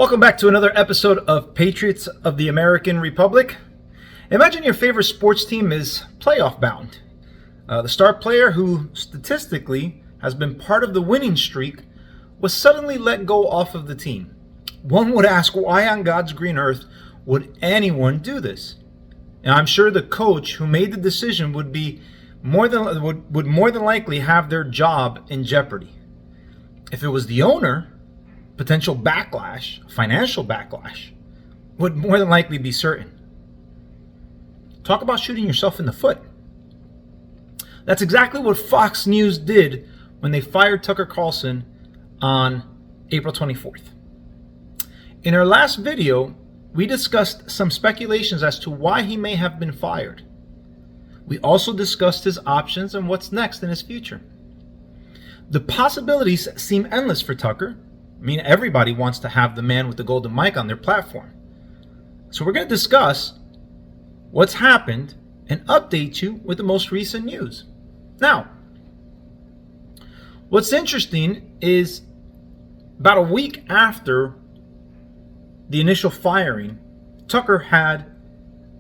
Welcome back to another episode of Patriots of the American Republic. Imagine your favorite sports team is playoff bound. The star player who statistically has been part of the winning streak was suddenly let go off of the team. One would ask, why on God's green earth would anyone do this? And I'm sure the coach who made the decision would more than likely have their job in jeopardy. If it was the owner, potential backlash, financial backlash, would more than likely be certain. Talk about shooting yourself in the foot. That's exactly what Fox News did when they fired Tucker Carlson on April 24th. In our last video, we discussed some speculations as to why he may have been fired. We also discussed his options and what's next in his future. The possibilities seem endless for Tucker. I mean, everybody wants to have the man with the golden mic on their platform. So we're going to discuss what's happened and update you with the most recent news. Now, what's interesting is about a week after the initial firing, Tucker had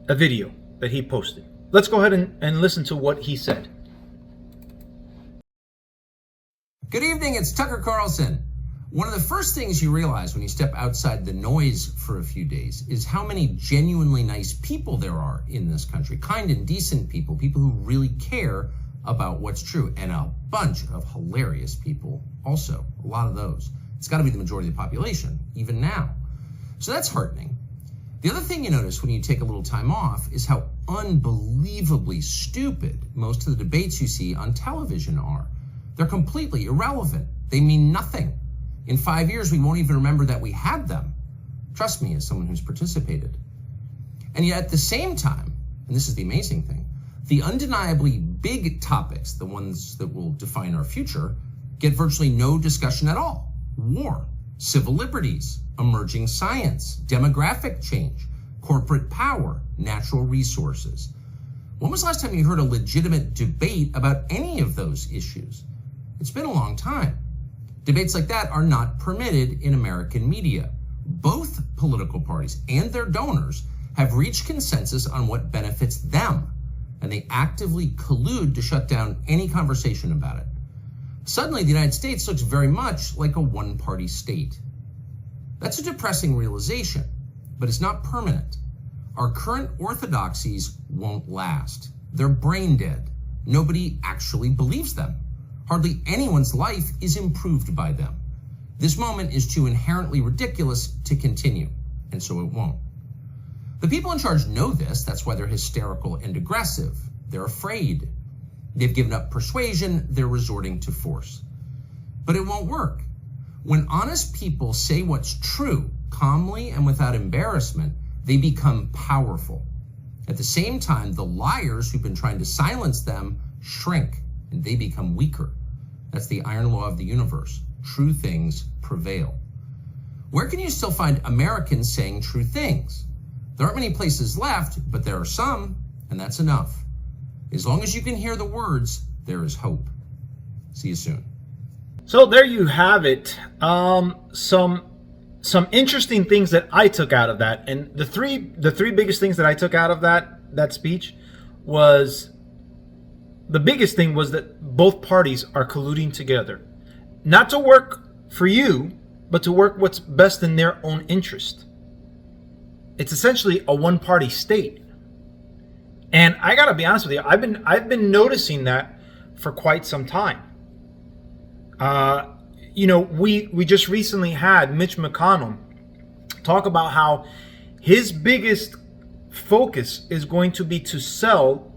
a video that he posted. Let's go ahead and listen to what he said. Good evening, it's Tucker Carlson. One of the first things you realize when you step outside the noise for a few days is how many genuinely nice people there are in this country. Kind and decent people, people who really care about what's true, and a bunch of hilarious people also, a lot of those. It's got to be the majority of the population, even now. So that's heartening. The other thing you notice when you take a little time off is how unbelievably stupid most of the debates you see on television are. They're completely irrelevant. They mean nothing. In 5 years, we won't even remember that we had them. Trust me, as someone who's participated. And yet at the same time, and this is the amazing thing, the undeniably big topics, the ones that will define our future, get virtually no discussion at all. War, civil liberties, emerging science, demographic change, corporate power, natural resources. When was the last time you heard a legitimate debate about any of those issues? It's been a long time. Debates like that are not permitted in American media. Both political parties and their donors have reached consensus on what benefits them, and they actively collude to shut down any conversation about it. Suddenly, the United States looks very much like a one-party state. That's a depressing realization, but it's not permanent. Our current orthodoxies won't last. They're brain dead. Nobody actually believes them. Hardly anyone's life is improved by them. This moment is too inherently ridiculous to continue, and so it won't. The people in charge know this. That's why they're hysterical and aggressive. They're afraid. They've given up persuasion. They're resorting to force. But it won't work. When honest people say what's true, calmly and without embarrassment, they become powerful. At the same time, the liars who've been trying to silence them shrink, and they become weaker. That's the iron law of the universe. True things prevail. Where can you still find Americans saying true things? There aren't many places left, but there are some, and that's enough. As long as you can hear the words, there is hope. See you soon. So there you have it. Some interesting things that I took out of that, and the three biggest things that I took out of that speech was, the biggest thing was that both parties are colluding together, not to work for you, but to work what's best in their own interest. It's essentially a one-party state. And I gotta be honest with you, I've been noticing that for quite some time. We just recently had Mitch McConnell talk about how his biggest focus is going to be to sell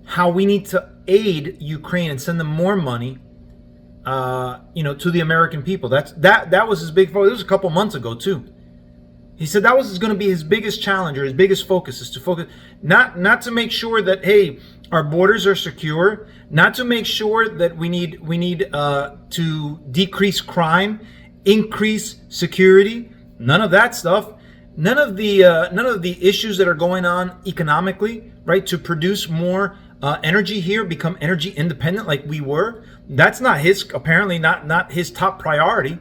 how we need to aid Ukraine and send them more money, to the American people. That was his big focus. It was a couple months ago too. He said that was going to be his biggest challenge, or his biggest focus, is to focus not to make sure that, hey, our borders are secure, not to make sure that we need to decrease crime, increase security, none of that stuff. None of the issues that are going on economically, right? To produce more energy here, become energy independent like we were. That's not his, apparently not his top priority.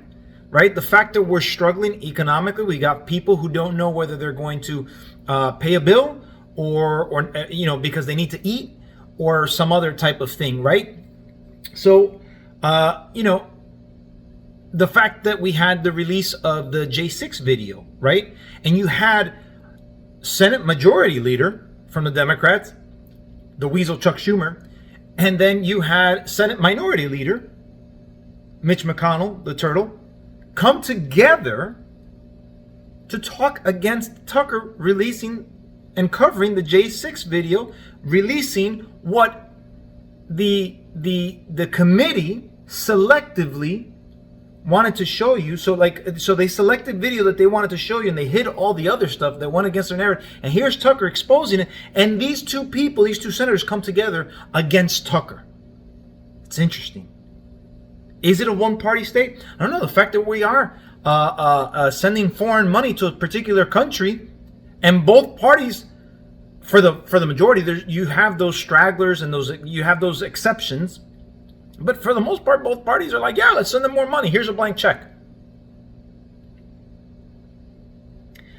right? The fact that we're struggling economically, we got people who don't know whether they're going to pay a bill or because they need to eat or some other type of thing, right? So, the fact that we had the release of the J6 video, right? And you had Senate Majority Leader from the Democrats, the weasel Chuck Schumer, and then you had Senate Minority Leader, Mitch McConnell, the turtle, come together to talk against Tucker releasing and covering the J6 video, releasing what the committee selectively wanted to show you. So they selected video that they wanted to show you, and they hid all the other stuff that went against their narrative. And here's Tucker exposing it. And these two people, these two senators, come together against Tucker. It's interesting. Is it a one-party state? I don't know. The fact that we are sending foreign money to a particular country, and both parties, for the majority, you have those stragglers and you have those exceptions. But for the most part, both parties are like, yeah, let's send them more money. Here's a blank check.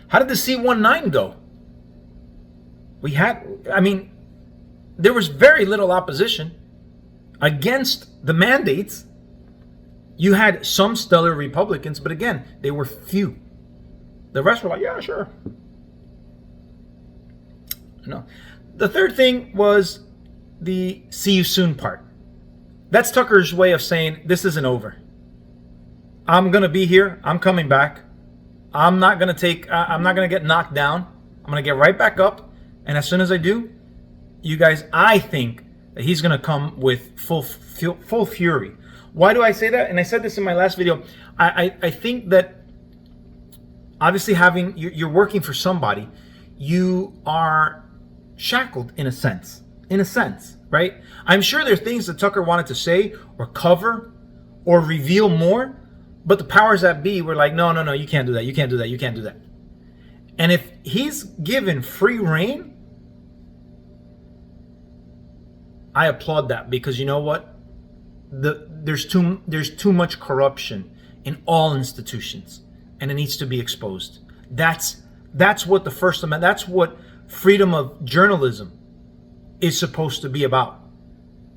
How did the C-19 go? There was very little opposition against the mandates. You had some stellar Republicans, but again, they were few. The rest were like, yeah, sure. No. The third thing was the see you soon part. That's Tucker's way of saying, this isn't over. I'm going to be here. I'm coming back. I'm not going to get knocked down. I'm going to get right back up. And as soon as I do, you guys, I think that he's going to come with full fury. Why do I say that? And I said this in my last video. I think that obviously you're working for somebody, you are shackled in a sense, right? I'm sure there's things that Tucker wanted to say or cover or reveal more, but the powers that be were like, no, you can't do that. You can't do that. You can't do that. And if he's given free reign, I applaud that, because you know what? There's too much corruption in all institutions, and it needs to be exposed. That's what the First Amendment, that's what freedom of journalism is supposed to be about.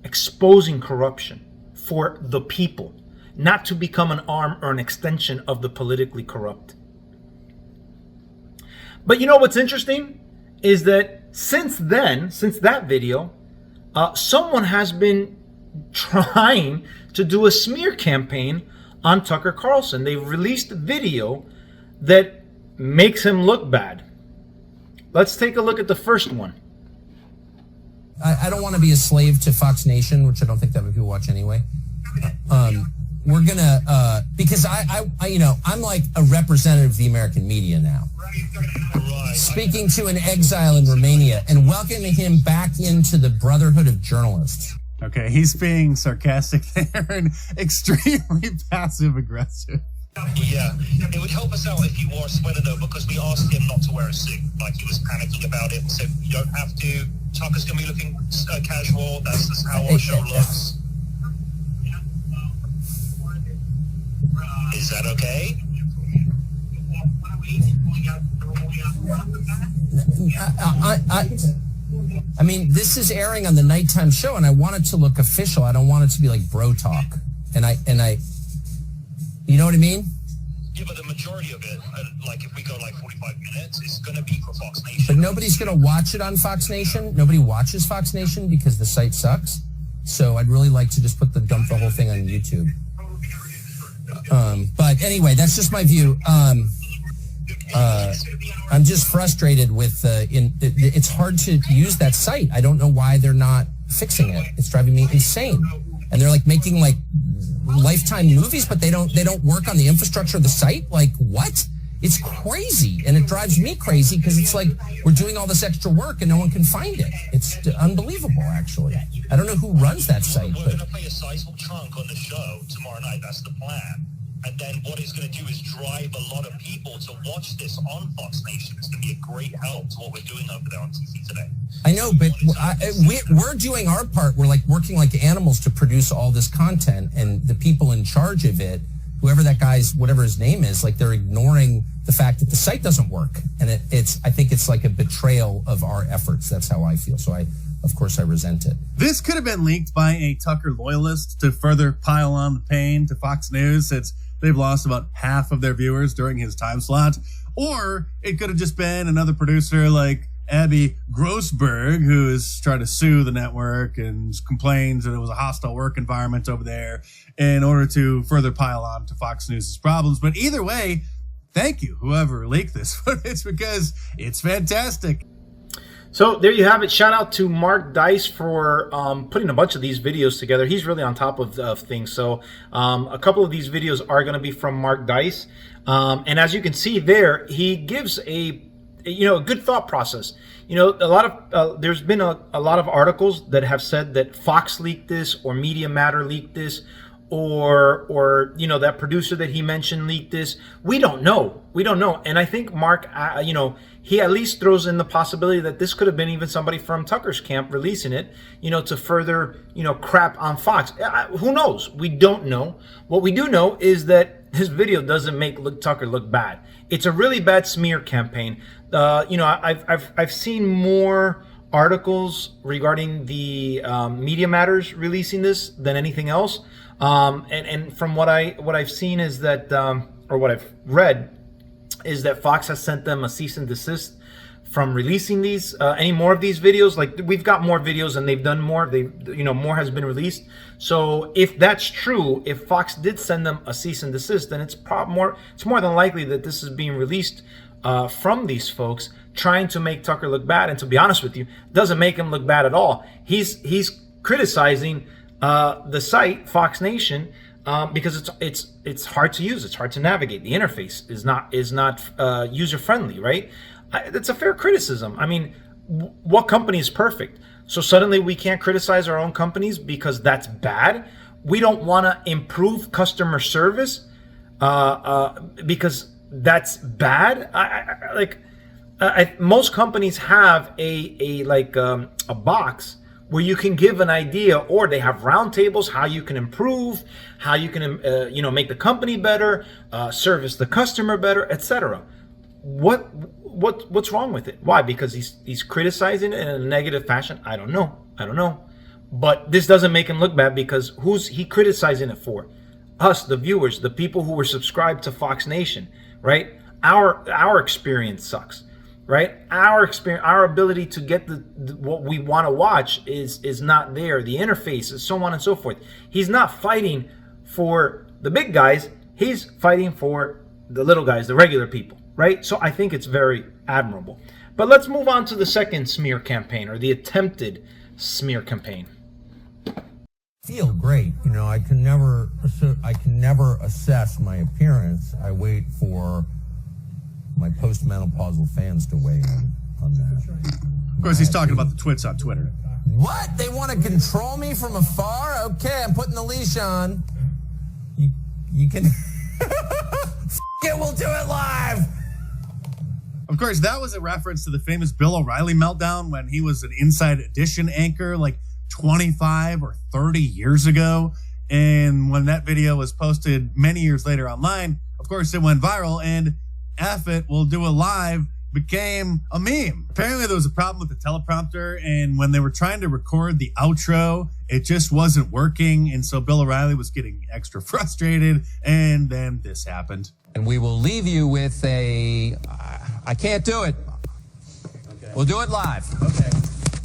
Exposing corruption for the people, not to become an arm or an extension of the politically corrupt. But you know what's interesting is that since that video, someone has been trying to do a smear campaign on Tucker Carlson. They've released a video that makes him look bad. Let's take a look at the first one. I don't want to be a slave to Fox Nation, which I don't think that many people watch anyway. We're gonna because I'm like a representative of the American media now. Speaking to an exile in Romania and welcoming him back into the Brotherhood of Journalists. Okay, he's being sarcastic there and extremely passive aggressive. Yeah, it would help us out if he wore a sweater though, because we asked him not to wear a suit. Like, he was panicking about it. So you don't have to. Tucker's gonna be looking casual. That's just how our show looks. Is that okay? I mean, this is airing on the nighttime show, and I want it to look official. I don't want it to be like bro talk. And I, you know what I mean? Yeah, but the majority of it, like if we go like 45 minutes, it's going to be for Fox Nation. But nobody's going to watch it on Fox Nation. Nobody watches Fox Nation because the site sucks. So I'd really like to just dump the whole thing on YouTube. But anyway, that's just my view. I'm just frustrated with it's hard to use that site. I don't know why they're not fixing it. It's driving me insane. And they're like making like Lifetime movies, but they don't work on the infrastructure of the site. Like, what? It's crazy, and it drives me crazy because it's like we're doing all this extra work and no one can find it. It's unbelievable, actually. I don't know who runs that site. We're going to play a sizable chunk on the show tomorrow night. That's the plan. And then what it's going to do is drive a lot of people to watch this on Fox Nation. It's going to be a great help to what we're doing over there on TV today. I know, but we're doing our part. We're like working like animals to produce all this content, and the people in charge of it whoever that guy's, whatever his name is, like they're ignoring the fact that the site doesn't work. And I think it's like a betrayal of our efforts. That's how I feel. So of course I resent it. This could have been leaked by a Tucker loyalist to further pile on the pain to Fox News, since they've lost about half of their viewers during his time slot. Or it could have just been another producer like Abby Grossberg, who is trying to sue the network and complains that it was a hostile work environment over there in order to further pile on to Fox News' problems. But either way, thank you, whoever leaked this footage, because it's fantastic. So there you have it. Shout out to Mark Dice for putting a bunch of these videos together. He's really on top of things. So a couple of these videos are going to be from Mark Dice. And as you can see there, he gives a good thought process. A lot of there's been a lot of articles that have said that Fox leaked this, or Media Matter leaked this, or that producer that he mentioned leaked this. We don't know. And I think Mark, he at least throws in the possibility that this could have been even somebody from Tucker's camp releasing it, to further, crap on Fox. Who knows? We don't know. What we do know is that this video doesn't make Tucker look bad. It's a really bad smear campaign. I've seen more articles regarding the Media Matters releasing this than anything else. And from what I've seen is that, or what I've read, is that Fox has sent them a cease and desist from releasing these any more of these videos. Like, we've got more videos and they've done more. More has been released. So if that's true, if Fox did send them a cease and desist, then it's more than likely that this is being released from these folks trying to make Tucker look bad. And to be honest with you, it doesn't make him look bad at all. He's criticizing the site Fox Nation because it's hard to use. It's hard to navigate. The interface is not user friendly, right? That's a fair criticism. I mean, what company is perfect? So suddenly we can't criticize our own companies because that's bad. We don't want to improve customer service because that's bad. Most companies have a box where you can give an idea, or they have roundtables how you can improve, how you can make the company better, service the customer better, etc. What's wrong with it? Why? Because he's criticizing it in a negative fashion? I don't know. But this doesn't make him look bad, because who's he criticizing it for? Us, the viewers, the people who were subscribed to Fox Nation, right? Our experience sucks, right? Our ability to get what we want to watch is not there. The interface is so on and so forth. He's not fighting for the big guys. He's fighting for the little guys, the regular people, right? So I think it's very admirable. But let's move on to the second smear campaign, or the attempted smear campaign. Feel great. I can never assess my appearance. I wait for my postmenopausal fans to weigh in on that. Of course, he's talking about the twits on Twitter. What? They want to control me from afar? Okay, I'm putting the leash on. You can... it, we'll do it live! Of course, that was a reference to the famous Bill O'Reilly meltdown when he was an Inside Edition anchor like 25 or 30 years ago. And when that video was posted many years later online, of course, it went viral, and F it, we'll do it live became a meme. Apparently there was a problem with the teleprompter, and when they were trying to record the outro, it just wasn't working, and so Bill O'Reilly was getting extra frustrated, and then this happened. And we will leave you with a... I can't do it. Okay. We'll do it live. Okay.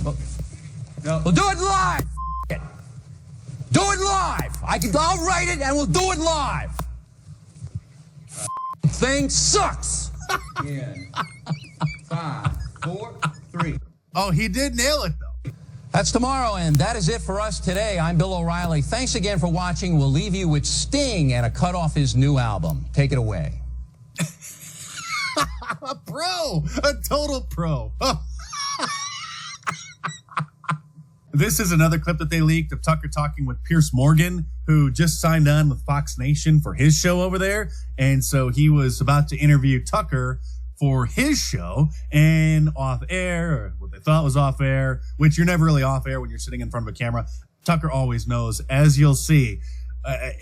We'll do it live. It. Do it live. I'll write it and we'll do it live. Thing sucks. Yeah. 5, 4, 3. Oh, he did nail it, though. That's tomorrow, and that is it for us today. I'm Bill O'Reilly. Thanks again for watching. We'll leave you with Sting and a cut off his new album. Take it away. A pro. A total pro. Oh. This is another clip that they leaked of Tucker talking with Pierce Morgan, who just signed on with Fox Nation for his show over there. And so he was about to interview Tucker for his show, and off air, or what they thought was off air, which you're never really off air when you're sitting in front of a camera. Tucker always knows, as you'll see.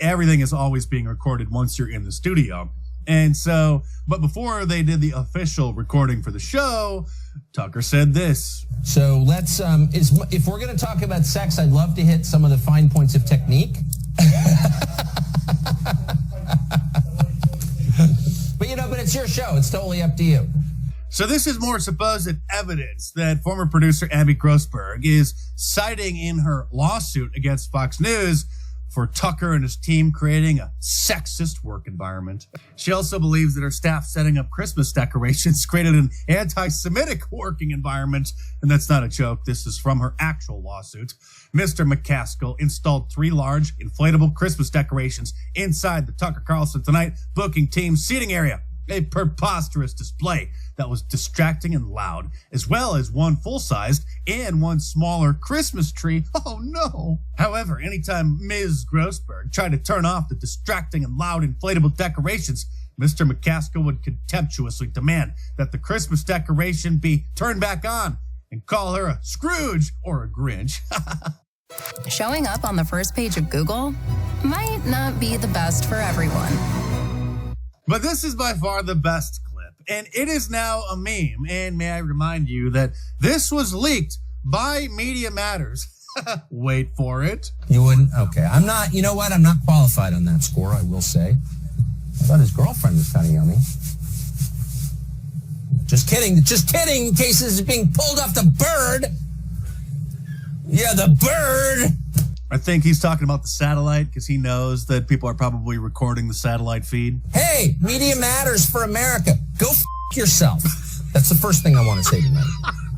everything is always being recorded once you're in the studio. And so, but before they did the official recording for the show, Tucker said this. So let's, if we're going to talk about sex, I'd love to hit some of the fine points of technique. But it's your show. It's totally up to you. So this is more supposed evidence that former producer Abby Grossberg is citing in her lawsuit against Fox News for Tucker and his team creating a sexist work environment. She also believes that her staff setting up Christmas decorations created an anti-Semitic working environment. And that's not a joke. This is from her actual lawsuit. Mr. McCaskill installed 3 large inflatable Christmas decorations inside the Tucker Carlson Tonight booking team seating area. A preposterous display that was distracting and loud, as well as 1 full-sized and 1 smaller Christmas tree. Oh no! However, anytime Ms. Grossberg tried to turn off the distracting and loud inflatable decorations, Mr. McCaskill would contemptuously demand that the Christmas decoration be turned back on and call her a Scrooge or a Grinch. Showing up on the first page of Google might not be the best for everyone. But this is by far the best clip, and it is now a meme. And may I remind you that this was leaked by Media Matters. Wait for it. You wouldn't? Okay. I'm not, you know what? I'm not qualified on that score, I will say. I thought his girlfriend was kind of yummy. Just kidding, in case this is being pulled off the bird. Yeah, the bird. I think he's talking about the satellite because he knows that people are probably recording the satellite feed. Hey, Media Matters for America. Go f*** yourself. That's the first thing I want to say tonight.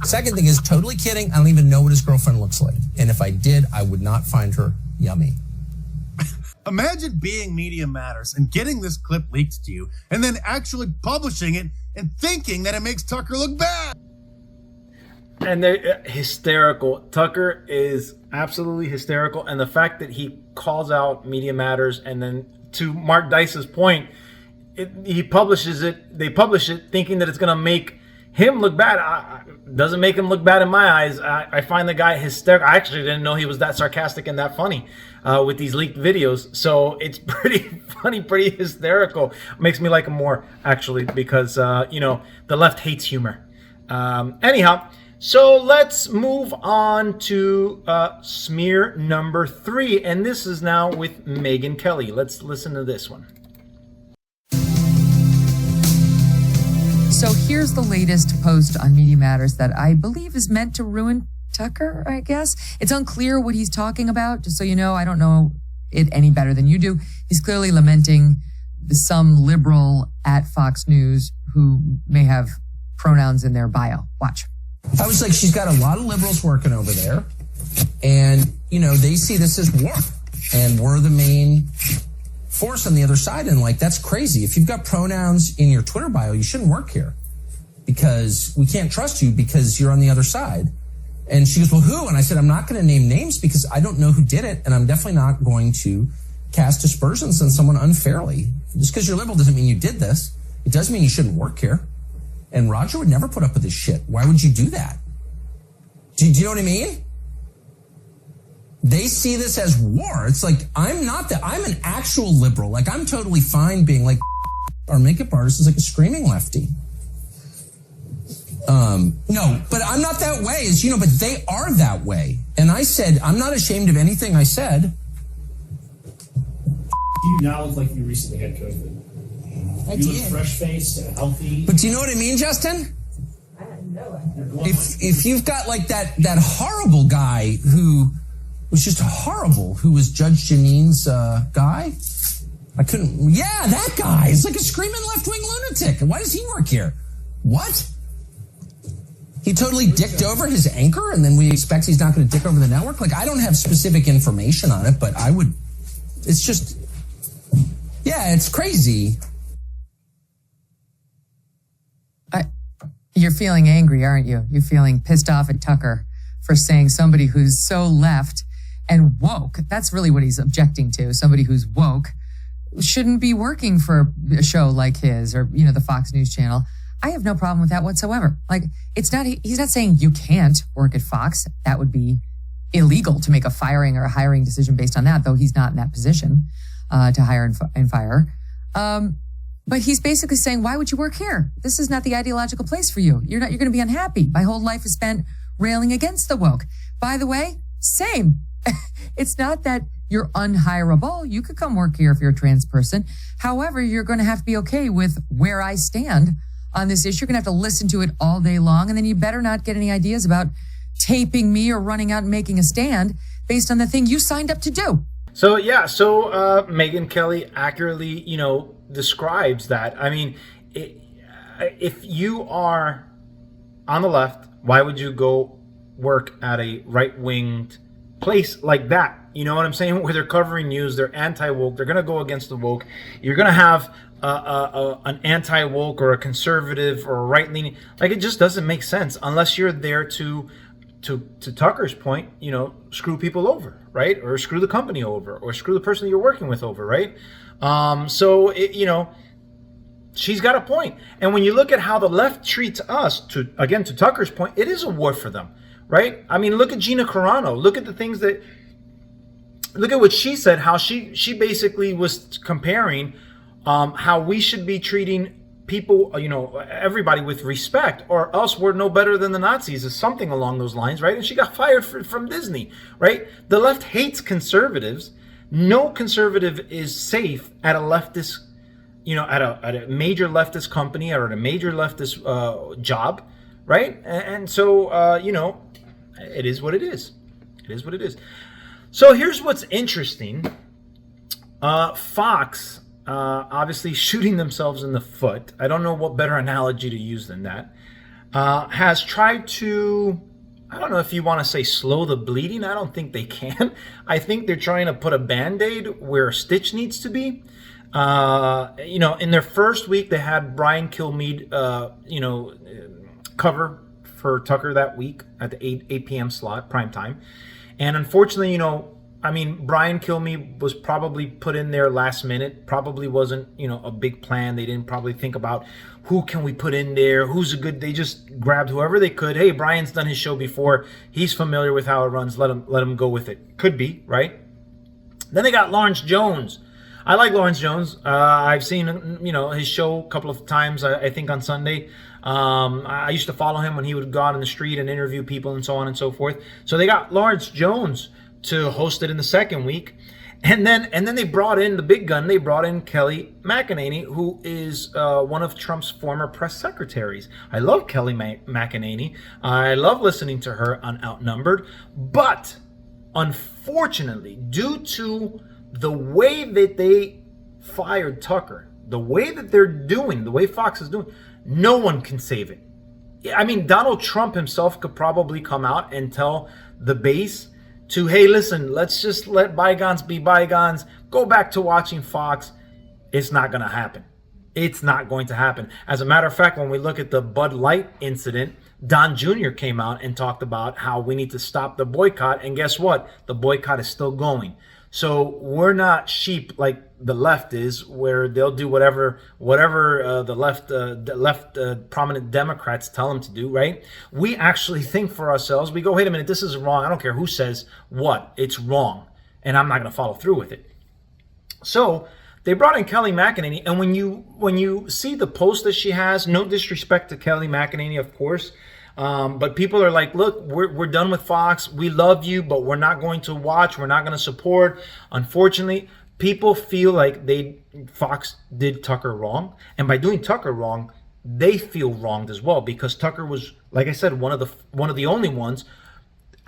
Second thing is, totally kidding. I don't even know what his girlfriend looks like. And if I did, I would not find her yummy. Imagine being Media Matters and getting this clip leaked to you and then actually publishing it and thinking that it makes Tucker look bad. And they're hysterical. Tucker is absolutely hysterical. And the fact that he calls out Media Matters, and then to Mark Dice's point, he publishes it. They publish it thinking that it's going to make him look bad. Doesn't make him look bad in my eyes. I find the guy hysterical. I actually didn't know he was that sarcastic and that funny with these leaked videos. So it's pretty funny, pretty hysterical. Makes me like him more, actually, because, the left hates humor. Anyhow. So let's move on to smear number 3, and this is now with Megyn Kelly. Let's listen to this one. So here's the latest post on Media Matters that I believe is meant to ruin Tucker, I guess. It's unclear what he's talking about, just so you know. I don't know it any better than you do. He's clearly lamenting some liberal at Fox News who may have pronouns in their bio. Watch. I was like, she's got a lot of liberals working over there. And, they see this as war. And we're the main force on the other side. And that's crazy. If you've got pronouns in your Twitter bio, you shouldn't work here. Because we can't trust you because you're on the other side. And she goes, well, who? And I said, I'm not going to name names because I don't know who did it. And I'm definitely not going to cast aspersions on someone unfairly. Just because you're liberal doesn't mean you did this. It does mean you shouldn't work here. And Roger would never put up with this shit. Why would you do that? Do you know what I mean? They see this as war. It's like, I'm not that. I'm an actual liberal. I'm totally fine being like, our makeup artist is like a screaming lefty. No, but I'm not that way, as you know, but they are that way. And I said, I'm not ashamed of anything I said. You now look like you recently had COVID. You look fresh-faced and healthy. But do you know what I mean, Justin? I know it. If you've got that horrible guy who was just horrible, who was Judge Janine's guy, that guy is like a screaming left-wing lunatic. Why does he work here? What? He totally dicked over his anchor, and then we expect he's not going to dick over the network? I don't have specific information on it, but I would. It's just, it's crazy. You're feeling angry, aren't you? You're feeling pissed off at Tucker for saying somebody who's so left and woke. That's really what he's objecting to. Somebody who's woke shouldn't be working for a show like his or, the Fox News channel. I have no problem with that whatsoever. He's not saying you can't work at Fox. That would be illegal to make a firing or a hiring decision based on that, though he's not in that position to hire and fire. But he's basically saying, why would you work here? This is not the ideological place for you. You're going to be unhappy. My whole life is spent railing against the woke. By the way, same. It's not that you're unhireable. You could come work here if you're a trans person. However, you're going to have to be okay with where I stand on this issue. You're going to have to listen to it all day long. And then you better not get any ideas about taping me or running out and making a stand based on the thing you signed up to do. So, yeah, Megyn Kelly accurately, describes that. I mean, if you are on the left, why would you go work at a right-winged place like that? You know what I'm saying? Where they're covering news, they're anti-woke, they're going to go against the woke. You're going to have an anti-woke or a conservative or a right-leaning. Like, it just doesn't make sense unless you're there to Tucker's point, screw people over, right? Or screw the company over, or screw the person you're working with over, right? She's got a point. And when you look at how the left treats us, to Tucker's point, it is a war for them, right? I mean, look at Gina Carano. Look at what she said, how she basically was comparing how we should be treating people, everybody with respect, or else we're no better than the Nazis, or something along those lines, right? And she got fired from Disney, right? The left hates conservatives. No conservative is safe at a leftist, at a major leftist company or at a major leftist job, right? And so, it is what it is. It is what it is. So here's what's interesting. Fox, obviously shooting themselves in the foot, I don't know what better analogy to use than that, has tried to, I don't know if you want to say slow the bleeding. I don't think they can. I think they're trying to put a Band-Aid where a stitch needs to be. In their first week, they had Brian Kilmeade, cover for Tucker that week at the 8 p.m. slot, prime time. And unfortunately, Brian Kilmeade was probably put in there last minute. Probably wasn't, a big plan. They didn't probably think about who can we put in there, they just grabbed whoever they could. Hey, Brian's done his show before. He's familiar with how it runs. Let him go with it. Could be, right? Then they got Lawrence Jones. I like Lawrence Jones. I've seen, his show a couple of times, I think on Sunday. I used to follow him when he would go out in the street and interview people and so on and so forth. So they got Lawrence Jones to host it in the second week. And then they brought in the big gun. They brought in Kelly McEnany, who is one of Trump's former press secretaries. I love Kelly McEnany. I love listening to her on Outnumbered. But unfortunately, due to the way that they fired Tucker, the way that they're doing, the way Fox is doing, no one can save it. I mean, Donald Trump himself could probably come out and tell the base to, hey, listen, let's just let bygones be bygones. Go back to watching Fox. It's not going to happen. It's not going to happen. As a matter of fact, when we look at the Bud Light incident, Don Jr. came out and talked about how we need to stop the boycott. And guess what? The boycott is still going. So we're not sheep like the left is, where they'll do whatever the left prominent Democrats tell them to do, right? We actually think for ourselves. We go, wait a minute, this is wrong. I don't care who says what. It's wrong. And I'm not going to follow through with it. So they brought in Kelly McEnany. And when you see the post that she has, no disrespect to Kelly McEnany, of course, but people are like, look, we're done with Fox. We love you, but we're not going to watch. We're not going to support. Unfortunately, people feel like Fox did Tucker wrong. And by doing Tucker wrong, they feel wronged as well, because Tucker was, like I said, one of the only ones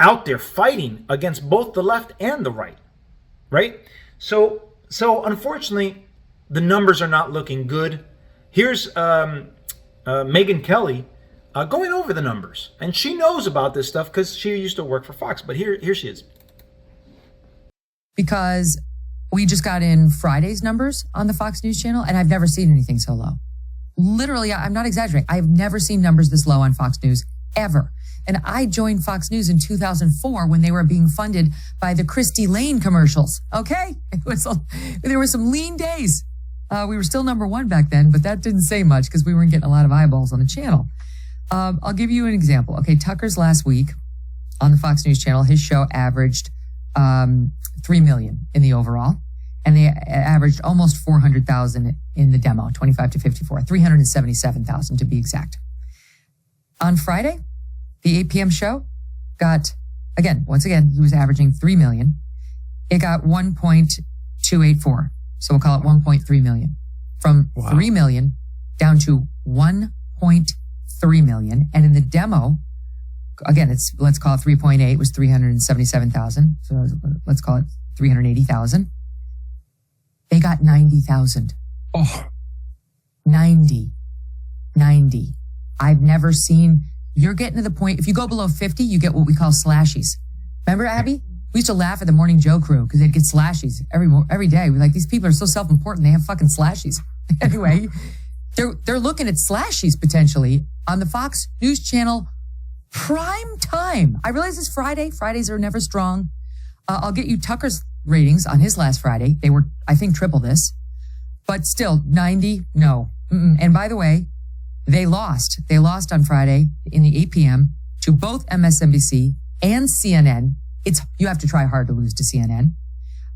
out there fighting against both the left and the right? So unfortunately, the numbers are not looking good. Here's Megyn Kelly going over the numbers, and she knows about this stuff because she used to work for Fox. But here she is. Because we just got in Friday's numbers on the Fox News channel, and I've never seen anything so low. Literally, I'm not exaggerating. I've never seen numbers this low on Fox News ever. And I joined Fox News in 2004 when they were being funded by the Christy Lane commercials. Okay, there were some lean days. We were still number one back then, but that didn't say much because we weren't getting a lot of eyeballs on the channel. I'll give you an example. Okay, Tucker's last week, on the Fox News channel, his show averaged 3 million in the overall, and they averaged almost 400,000 in the demo, 25 to 54, 377,000 to be exact. On Friday, the 8 p.m. show got, once again, he was averaging 3 million. It got 1.284. So we'll call it 1.3 million. From 3 million down to 1.3 million. And in the demo, again, let's call it 3.8 was 377,000. So let's call it 380,000. They got 90,000. Oh, 90. I've never seen, you're getting to the point, if you go below 50, you get what we call slashies. Remember, Abby? We used to laugh at the Morning Joe crew because they'd get slashies every day. We're like, these people are so self-important, they have fucking slashies. Anyway, they're looking at slashies potentially on the Fox News Channel prime time. I realize it's Friday. Fridays are never strong. I'll get you Tucker's ratings on his last Friday. They were, I think, triple this. But still, 90, no. And by the way, they lost. They lost on Friday in the 8 p.m. to both MSNBC and CNN. You have to try hard to lose to CNN.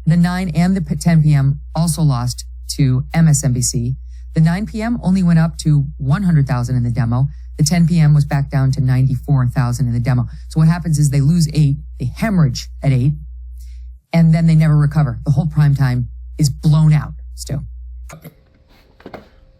The 9 and the 10 p.m. also lost to MSNBC. The 9 p.m. only went up to 100,000 in the demo. The 10 p.m. was back down to 94,000 in the demo. So what happens is they lose 8, they hemorrhage at 8, and then they never recover. The whole prime time is blown out still.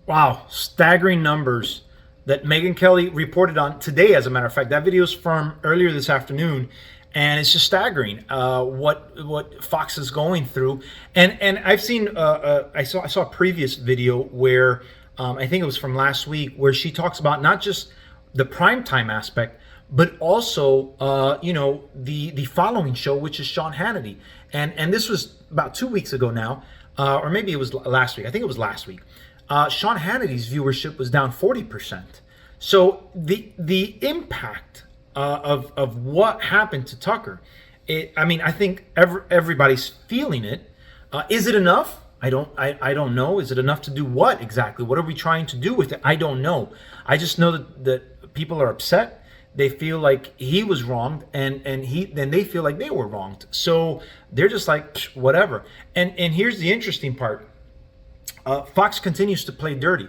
Wow, staggering numbers that Megyn Kelly reported on today, as a matter of fact. That video is from earlier this afternoon. And it's just staggering what Fox is going through. And I've seen I saw a previous video where I think it was from last week, where she talks about not just the primetime aspect, but also the following show, which is Sean Hannity. And this was about 2 weeks ago now, or maybe it was last week. I think it was last week. Sean Hannity's viewership was down 40%. So the impact of what happened to Tucker, I think everybody's feeling it. Is it enough? I don't know. Is it enough to do what exactly? What are we trying to do with it? I don't know. I just know that people are upset. They feel like he was wronged, and then they feel like they were wronged. So they're just like, whatever. And here's the interesting part. Fox continues to play dirty.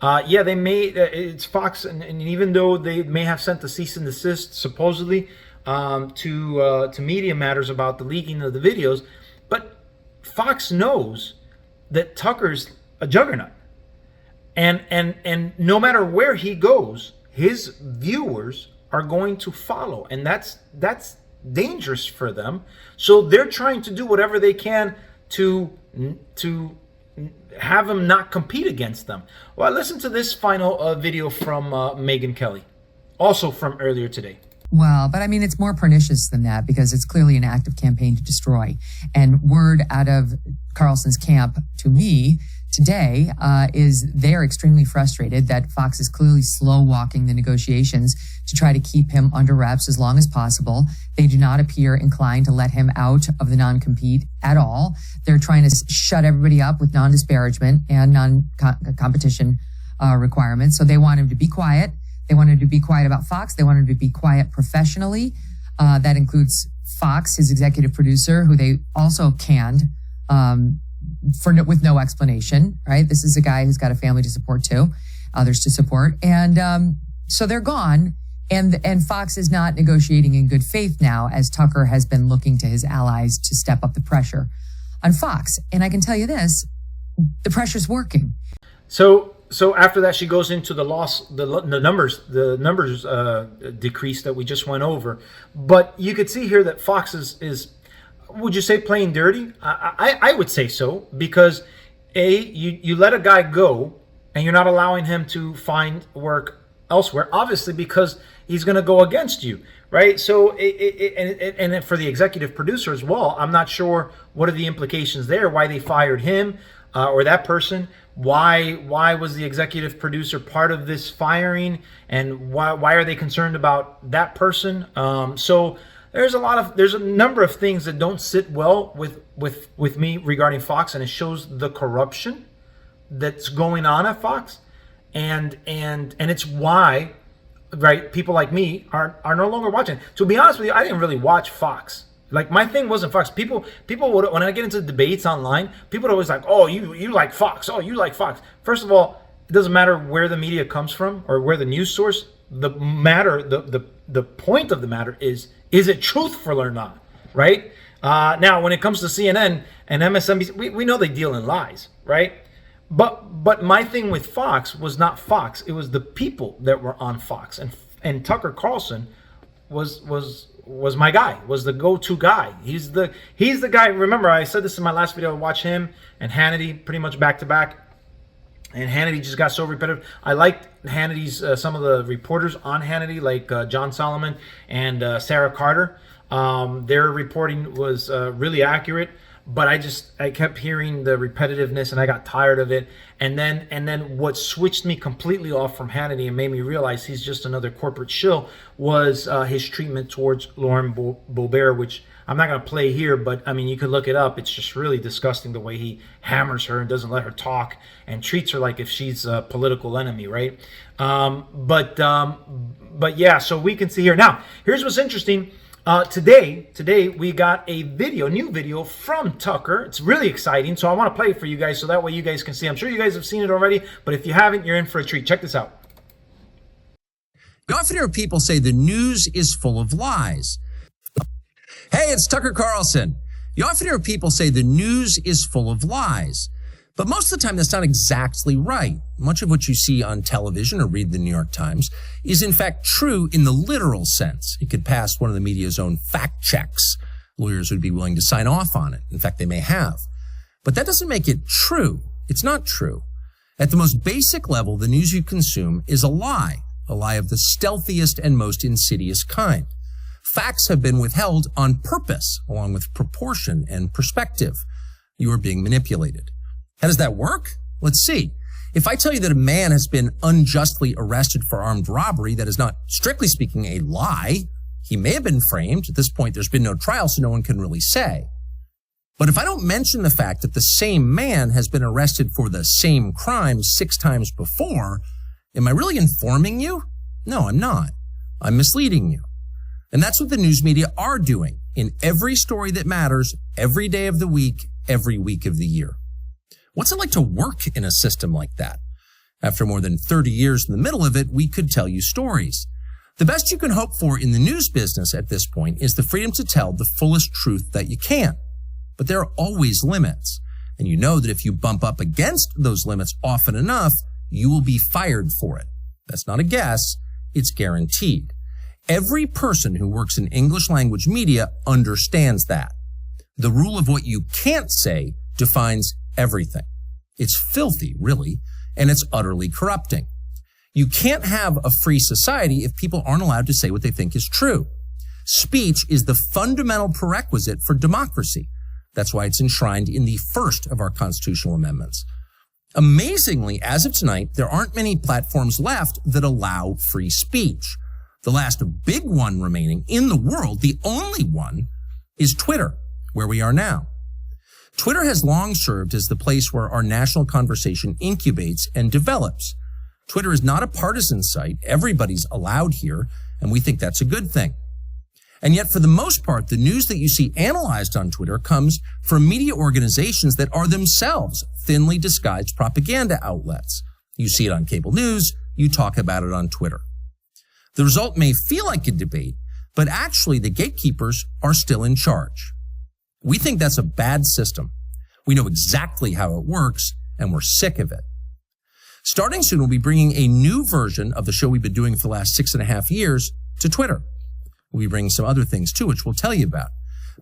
They may, it's Fox, and even though they may have sent a cease and desist, supposedly, to Media Matters about the leaking of the videos, but Fox knows that Tucker's a juggernaut. And no matter where he goes, his viewers are going to follow. And that's dangerous for them. So they're trying to do whatever they can to have him not compete against them. Well, listen to this final video from Megyn Kelly, also from earlier today. Well, but it's more pernicious than that, because it's clearly an active campaign to destroy. And word out of Carlson's camp to me today is they're extremely frustrated that Fox is clearly slow walking the negotiations to try to keep him under wraps as long as possible. They do not appear inclined to let him out of the non-compete at all. They're trying to shut everybody up with non-disparagement and non-competition requirements. So they want him to be quiet. They want him to be quiet about Fox. They want him to be quiet professionally. That includes Fox, his executive producer, who they also canned with no explanation, right? This is a guy who's got a family to support too, others to support. And so they're gone. And Fox is not negotiating in good faith now, as Tucker has been looking to his allies to step up the pressure on Fox. And I can tell you this, the pressure's working. So after that, she goes into the loss, the numbers decrease that we just went over. But you could see here that Fox is would you say playing dirty? I would say so, because you let a guy go and you're not allowing him to find work elsewhere, obviously, because he's going to go against you, right? So and for the executive producer as well, I'm not sure what are the implications there, why they fired him or that person. Why was the executive producer part of this firing, and why are they concerned about that person? So there's a number of things that don't sit well with me regarding Fox, and it shows the corruption that's going on at Fox, and it's why right, people like me are no longer watching. To be honest with you, I didn't really watch Fox. Like, my thing wasn't Fox. People would, when I get into debates online, people are always like, oh, you like Fox. Oh, you like Fox. First of all, it doesn't matter where the media comes from or where the news source. The point of the matter is it truthful or not, right? Now, when it comes to CNN and MSNBC, we know they deal in lies, right? But my thing with Fox was not Fox. It was the people that were on Fox, and Tucker Carlson was my guy, was the go-to guy. He's the guy. Remember, I said this in my last video. I watched him and Hannity pretty much back to back, and Hannity just got so repetitive. I liked Hannity's some of the reporters on Hannity, like John Solomon and Sarah Carter. Their reporting was really accurate, but I kept hearing the repetitiveness and I got tired of it. And then what switched me completely off from Hannity and made me realize he's just another corporate shill was his treatment towards Lauren Boebert, which I'm not going to play here, but I mean, you could look it up. It's just really disgusting the way he hammers her and doesn't let her talk and treats her like if she's a political enemy, right? But yeah, so we can see here. Now, here's what's interesting. Today we got a new video from Tucker. It's really exciting, so I want to play it for you guys so that way you guys can see. I'm sure you guys have seen it already, but if you haven't, you're in for a treat. Check this out. You often hear people say the news is full of lies. Hey, it's Tucker Carlson. You often hear people say the news is full of lies. But most of the time, that's not exactly right. Much of what you see on television or read the New York Times is in fact true in the literal sense. It could pass one of the media's own fact checks. Lawyers would be willing to sign off on it. In fact, they may have. But that doesn't make it true. It's not true. At the most basic level, the news you consume is a lie of the stealthiest and most insidious kind. Facts have been withheld on purpose, along with proportion and perspective. You are being manipulated. How does that work? Let's see. If I tell you that a man has been unjustly arrested for armed robbery, that is not, strictly speaking, a lie. He may have been framed. At this point, there's been no trial, so no one can really say. But if I don't mention the fact that the same man has been arrested for the same crime 6 times before, am I really informing you? No, I'm not. I'm misleading you. And that's what the news media are doing in every story that matters, every day of the week, every week of the year. What's it like to work in a system like that? After more than 30 years in the middle of it, we could tell you stories. The best you can hope for in the news business at this point is the freedom to tell the fullest truth that you can. But there are always limits. And you know that if you bump up against those limits often enough, you will be fired for it. That's not a guess. It's guaranteed. Every person who works in English language media understands that. The rule of what you can't say defines everything. It's filthy, really, and it's utterly corrupting. You can't have a free society if people aren't allowed to say what they think is true. Speech is the fundamental prerequisite for democracy. That's why it's enshrined in the first of our constitutional amendments. Amazingly, as of tonight, there aren't many platforms left that allow free speech. The last big one remaining in the world, the only one, is Twitter, where we are now. Twitter has long served as the place where our national conversation incubates and develops. Twitter is not a partisan site. Everybody's allowed here, and we think that's a good thing. And yet, for the most part, the news that you see analyzed on Twitter comes from media organizations that are themselves thinly disguised propaganda outlets. You see it on cable news, you talk about it on Twitter. The result may feel like a debate, but actually the gatekeepers are still in charge. We think that's a bad system. We know exactly how it works, and we're sick of it. Starting soon, we'll be bringing a new version of the show we've been doing for the last 6.5 years to Twitter. We'll be bringing some other things too, which we'll tell you about.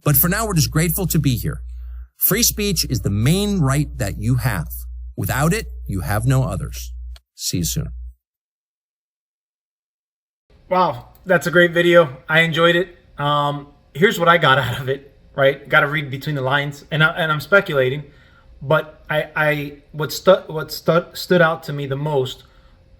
But for now, we're just grateful to be here. Free speech is the main right that you have. Without it, you have no others. See you soon. Wow, that's a great video. I enjoyed it. Here's what I got out of it, right? Got to read between the lines, and I'm speculating, but what stood out to me the most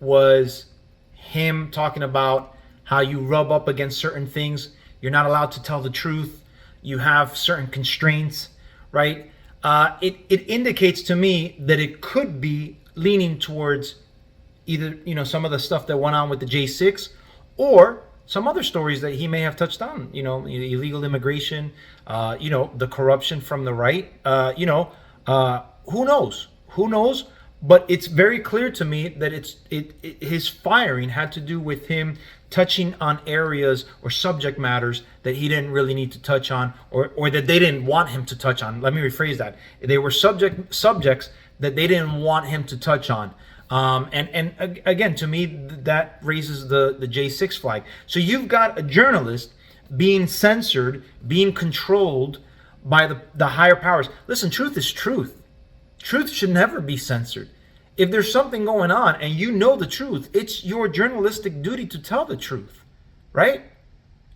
was him talking about how you rub up against certain things. You're not allowed to tell the truth. You have certain constraints, right? It indicates to me that it could be leaning towards either, some of the stuff that went on with the J6, or some other stories that he may have touched on, illegal immigration, the corruption from the right, who knows? Who knows? But it's very clear to me that his firing had to do with him touching on areas or subject matters that he didn't really need to touch on, or that they didn't want him to touch on. Let me rephrase that. They were subjects that they didn't want him to touch on. And again, to me, that raises the J6 flag. So you've got a journalist being censored, being controlled by the higher powers. Listen, truth is truth. Truth should never be censored. If there's something going on and you know the truth, it's your journalistic duty to tell the truth, right?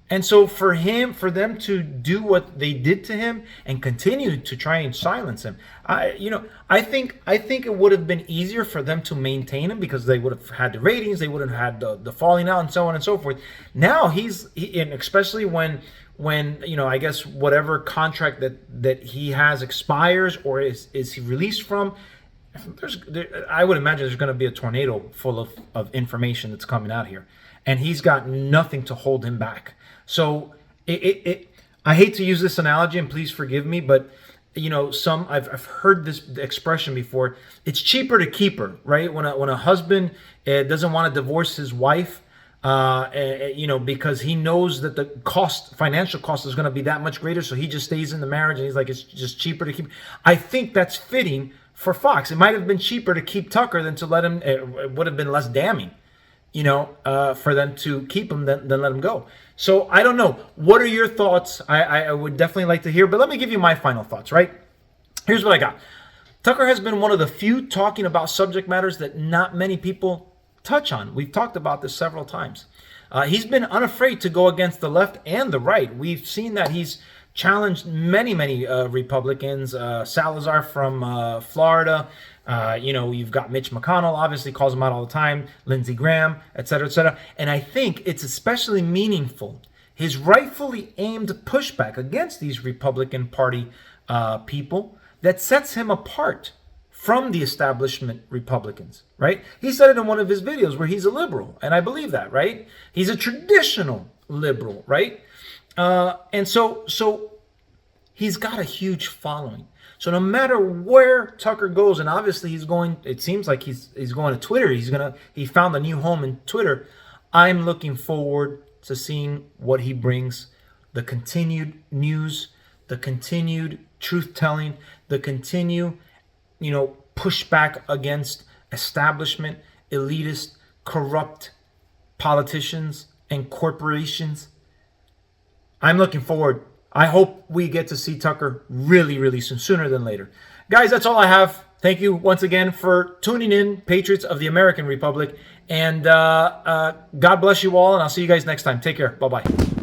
And so for them to do what they did to him and continue to try and silence him, I think it would have been easier for them to maintain him because they would have had the ratings, they would have had the falling out and so on and so forth. Now and especially when I guess whatever contract that he has expires or is he released from, I would imagine there's going to be a tornado full of information that's coming out here, and he's got nothing to hold him back. So I hate to use this analogy, and please forgive me, but I've heard this expression before. It's cheaper to keep her, right? When a husband doesn't want to divorce his wife, because he knows that the financial cost is going to be that much greater, so he just stays in the marriage, and he's like, it's just cheaper to keep. I think that's fitting for Fox. It might have been cheaper to keep Tucker than to let him. It would have been less damning, for them to keep him than let him go. So I don't know. What are your thoughts? I would definitely like to hear, but let me give you my final thoughts, right? Here's what I got. Tucker has been one of the few talking about subject matters that not many people touch on. We've talked about this several times. He's been unafraid to go against the left and the right. We've seen that he's challenged many Republicans. Salazar from Florida. You've got Mitch McConnell, obviously calls him out all the time. Lindsey Graham, et cetera, et cetera. And I think it's especially meaningful, his rightfully aimed pushback against these Republican Party people that sets him apart from the establishment Republicans, right? He said it in one of his videos where he's a liberal, and I believe that, right? He's a traditional liberal, right? And so he's got a huge following. So no matter where Tucker goes, and obviously it seems like he's going to Twitter. He found a new home in Twitter. I'm looking forward to seeing what he brings, the continued news, the continued truth-telling, the continued, pushback against establishment, elitist, corrupt politicians and corporations. I'm looking forward. I hope we get to see Tucker really, really soon, sooner than later. Guys, that's all I have. Thank you once again for tuning in, Patriots of the American Republic. And God bless you all, and I'll see you guys next time. Take care. Bye-bye.